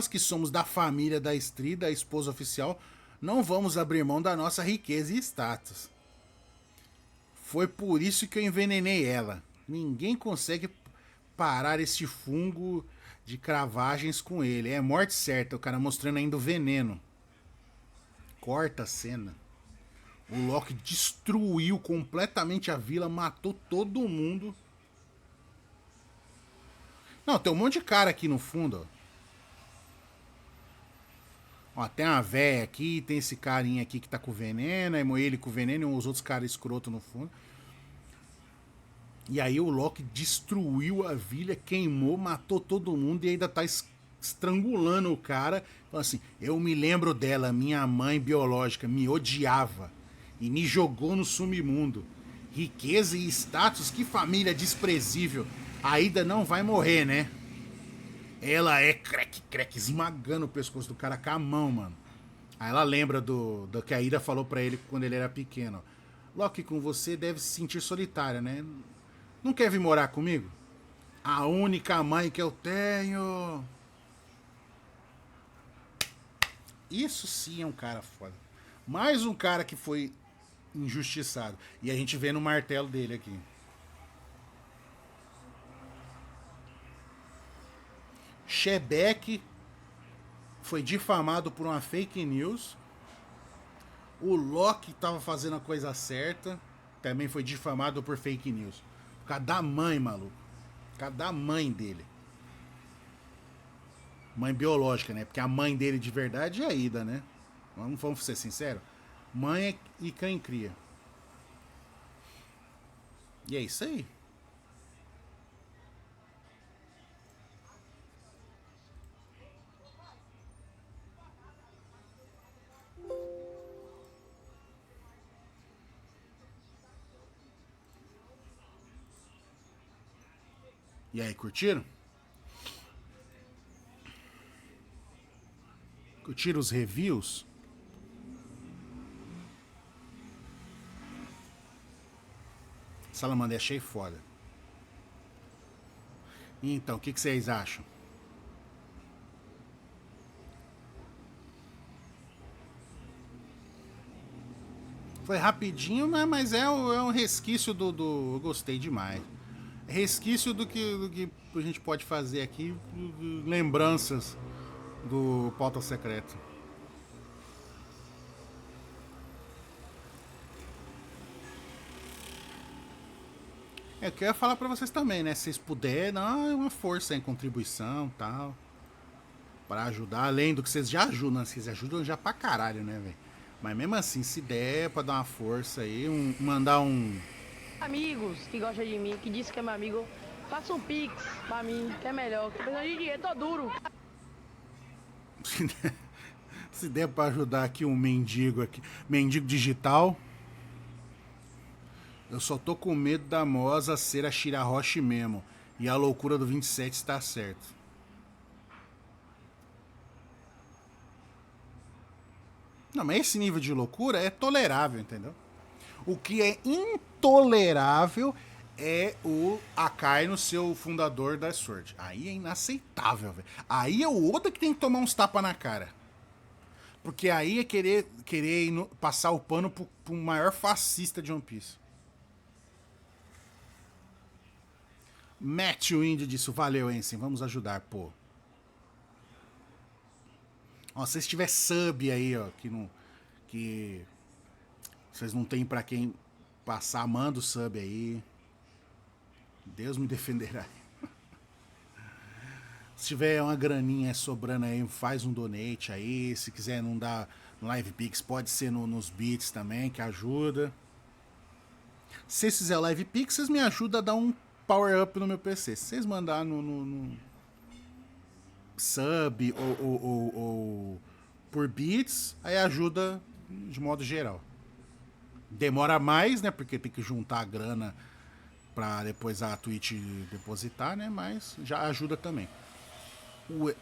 que somos da família da Estri, da esposa oficial, não vamos abrir mão da nossa riqueza e status. Foi por isso que eu envenenei ela. Ninguém consegue parar esse fungo de cravagens com ele. É morte certa, o cara mostrando ainda o veneno. Corta a cena. O Loki destruiu completamente a vila, matou todo mundo. Não, tem um monte de cara aqui no fundo, ó. Ó, tem uma véia aqui, tem esse carinha aqui que tá com veneno, aí ele com veneno e os outros caras escroto no fundo. E aí o Loki destruiu a vila, queimou, matou todo mundo e ainda tá estrangulando o cara. Então assim, eu me lembro dela, minha mãe biológica, me odiava e me jogou no submundo. Riqueza e status, que família desprezível. A Ida não vai morrer, né? Ela é crack, esmagando o pescoço do cara com a mão, mano. Aí ela lembra do que a Ida falou pra ele quando ele era pequeno. Loki, com você deve se sentir solitária, né? Não quer vir morar comigo? A única mãe que eu tenho. Isso sim é um cara foda. Mais um cara que foi injustiçado. E a gente vê no martelo dele aqui. Shebeck foi difamado por uma fake news. O Loki estava fazendo a coisa certa. Também foi difamado por fake news. Por causa da mãe, maluco. Por causa da mãe dele. Mãe biológica, né? Porque a mãe dele de verdade é a Ida, né? Vamos ser sinceros. Mãe e quem cria. E é isso aí. E aí, curtiram? Curtiram os reviews? Salamandra, achei foda. Então, o que vocês acham? Foi rapidinho, mas é um resquício do. Eu gostei demais. Resquício do que a gente pode fazer aqui, lembranças do Pauta Secreta. É o que eu ia falar pra vocês também, né? Se vocês puderem, dá uma força em contribuição e tal. Pra ajudar, além do que vocês já ajudam, né? Vocês ajudam já pra caralho, né, velho? Mas mesmo assim, se der pra dar uma força aí, mandar um. Amigos que gostam de mim, que dizem que é meu amigo, faça um pix pra mim, que é melhor. Que precisa de dinheiro, tô duro. Se der pra ajudar aqui um mendigo aqui. Mendigo digital. Eu só tô com medo da Moza ser a Shirahoshi mesmo. E a loucura do 27 está certo. Não, mas esse nível de loucura é tolerável, entendeu? O que é intolerável é o Akainu ser o fundador da Sword. Aí é inaceitável, velho. Aí é o Oda que tem que tomar uns tapas na cara. Porque aí é querer passar o pano pro maior fascista de One Piece. Matt, o índio, disse: valeu, Ensign, vamos ajudar, pô. Ó, se tiver sub aí, ó, que vocês não tem pra quem passar, manda o sub aí. Deus me defenderá. Se tiver uma graninha sobrando aí, faz um donate aí. Se quiser não dar no Live Pix, pode ser nos beats também, que ajuda. Se vocês fizerem Live Pix, vocês me ajudam a dar um power up no meu PC. Se vocês mandarem no sub ou por bits, aí ajuda de modo geral. Demora mais, né? Porque tem que juntar a grana pra depois a Twitch depositar, né? Mas já ajuda também.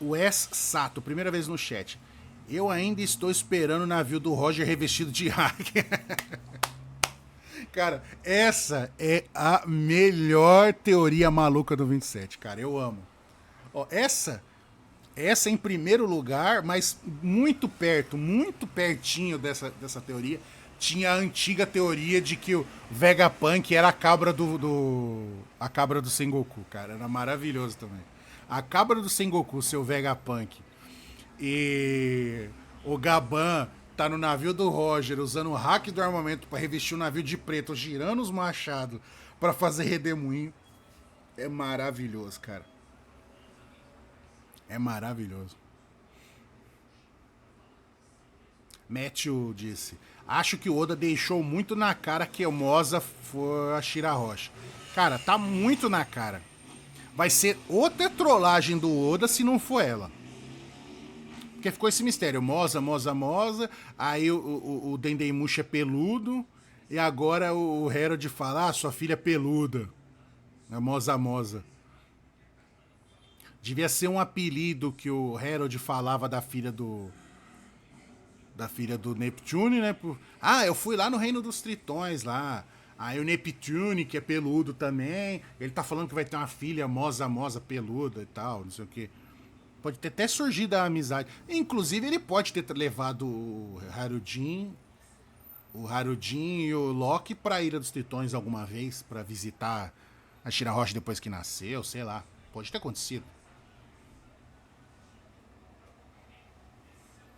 O S Sato, primeira vez no chat. Eu ainda estou esperando o navio do Roger revestido de hack. Cara, essa é a melhor teoria maluca do 27, cara. Eu amo. Ó, essa em primeiro lugar, mas muito pertinho dessa teoria, tinha a antiga teoria de que o Vegapunk era a cabra a cabra do Sengoku, cara. Era maravilhoso também. A cabra do Sengoku, seu Vegapunk. E o Gaban tá no navio do Roger usando o hack do armamento para revestir o navio de preto, girando os machados para fazer redemoinho. É maravilhoso, cara. É maravilhoso. Matthew disse: acho que o Oda deixou muito na cara que o Moza foi a Shirahoshi. Cara, tá muito na cara. Vai ser outra trollagem do Oda se não for ela. Porque ficou esse mistério. Moza. Aí o Dendemushi é peludo. E agora o Herald fala: sua filha é peluda. É Moza. Devia ser um apelido que o Herald falava da filha do Neptune, né? Eu fui lá no Reino dos Tritões lá. Aí o Neptune, que é peludo também, ele tá falando que vai ter uma filha Moza peluda e tal, não sei o quê. Pode ter até surgido a amizade. Inclusive, ele pode ter levado o Harudin e o Loki pra Ilha dos Tritões alguma vez, pra visitar a Shirahoshi depois que nasceu, sei lá. Pode ter acontecido.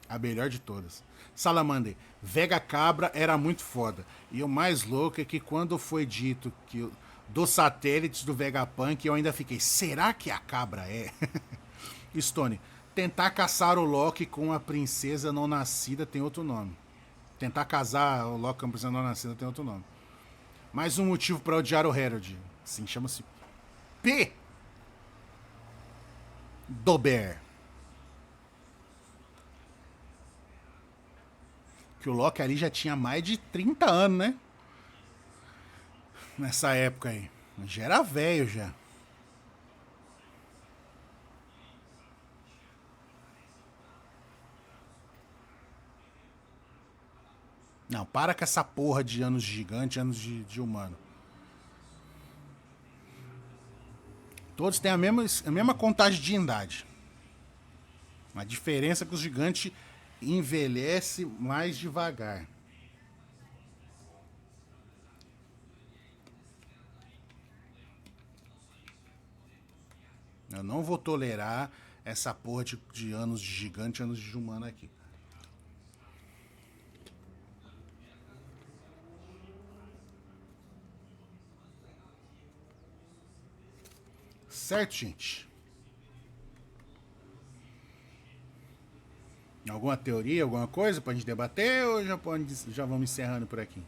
A melhor de todas. Salamander, Vega Cabra era muito foda. E o mais louco é que quando foi dito que dos satélites do Vegapunk, eu ainda fiquei, será que a cabra é? Stone, tentar caçar o Loki com a princesa não nascida tem outro nome. Tentar casar o Loki com a princesa não nascida tem outro nome. Mais um motivo para odiar o Herald. Sim, chama-se P. Dober. Que o Loki ali já tinha mais de 30 anos, né? Nessa época aí. Já era velho já. Não, para com essa porra de anos de gigante, anos de humano. Todos têm a mesma contagem de idade. A diferença é que os gigantes envelhecem mais devagar. Eu não vou tolerar essa porra de anos de gigante, anos de humano aqui. Certo, gente? Alguma teoria, alguma coisa pra gente debater ou já vamos encerrando por aqui?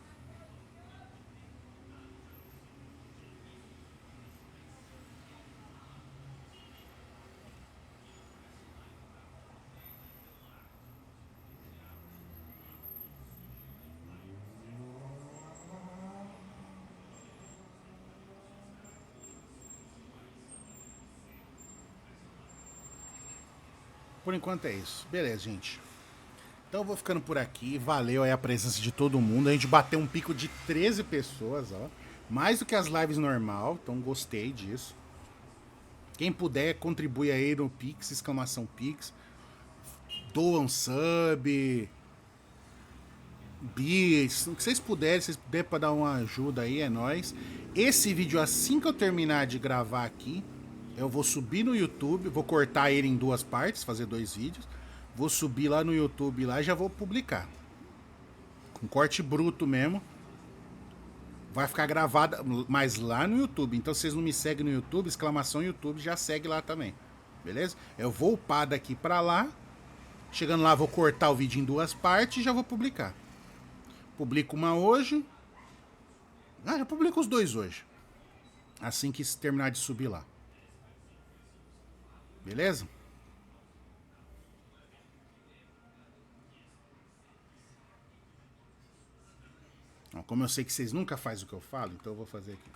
Por enquanto é isso. Beleza, gente. Então eu vou ficando por aqui. Valeu aí a presença de todo mundo. A gente bateu um pico de 13 pessoas, ó. Mais do que as lives normal. Então gostei disso. Quem puder, contribui aí no Pix, exclamação Pix. Doa um sub. Bis. O que vocês puderem, pra dar uma ajuda aí, é nóis. Esse vídeo, assim que eu terminar de gravar aqui, eu vou subir no YouTube, vou cortar ele em duas partes, fazer 2 vídeos. Vou subir lá no YouTube lá e já vou publicar. Com corte bruto mesmo. Vai ficar gravada, mas lá no YouTube. Então, se vocês não me seguem no YouTube, exclamação YouTube, já segue lá também. Beleza? Eu vou upar daqui pra lá. Chegando lá, vou cortar o vídeo em 2 partes e já vou publicar. Publico uma hoje. Já publico os 2 hoje. Assim que terminar de subir lá. Beleza? Como eu sei que vocês nunca fazem o que eu falo, então eu vou fazer aqui.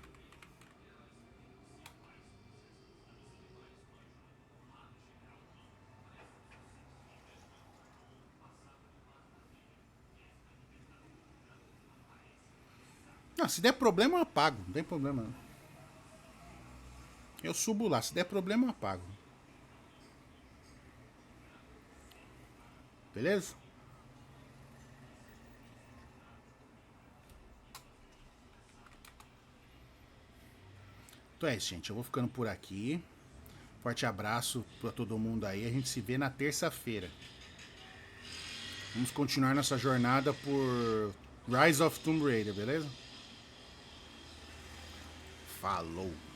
Não, se der problema eu apago. Não tem problema não. Eu subo lá. Se der problema eu apago. Beleza? Então é isso, gente. Eu vou ficando por aqui. Forte abraço pra todo mundo aí. A gente se vê na terça-feira. Vamos continuar nossa jornada por Rise of Tomb Raider, beleza? Falou!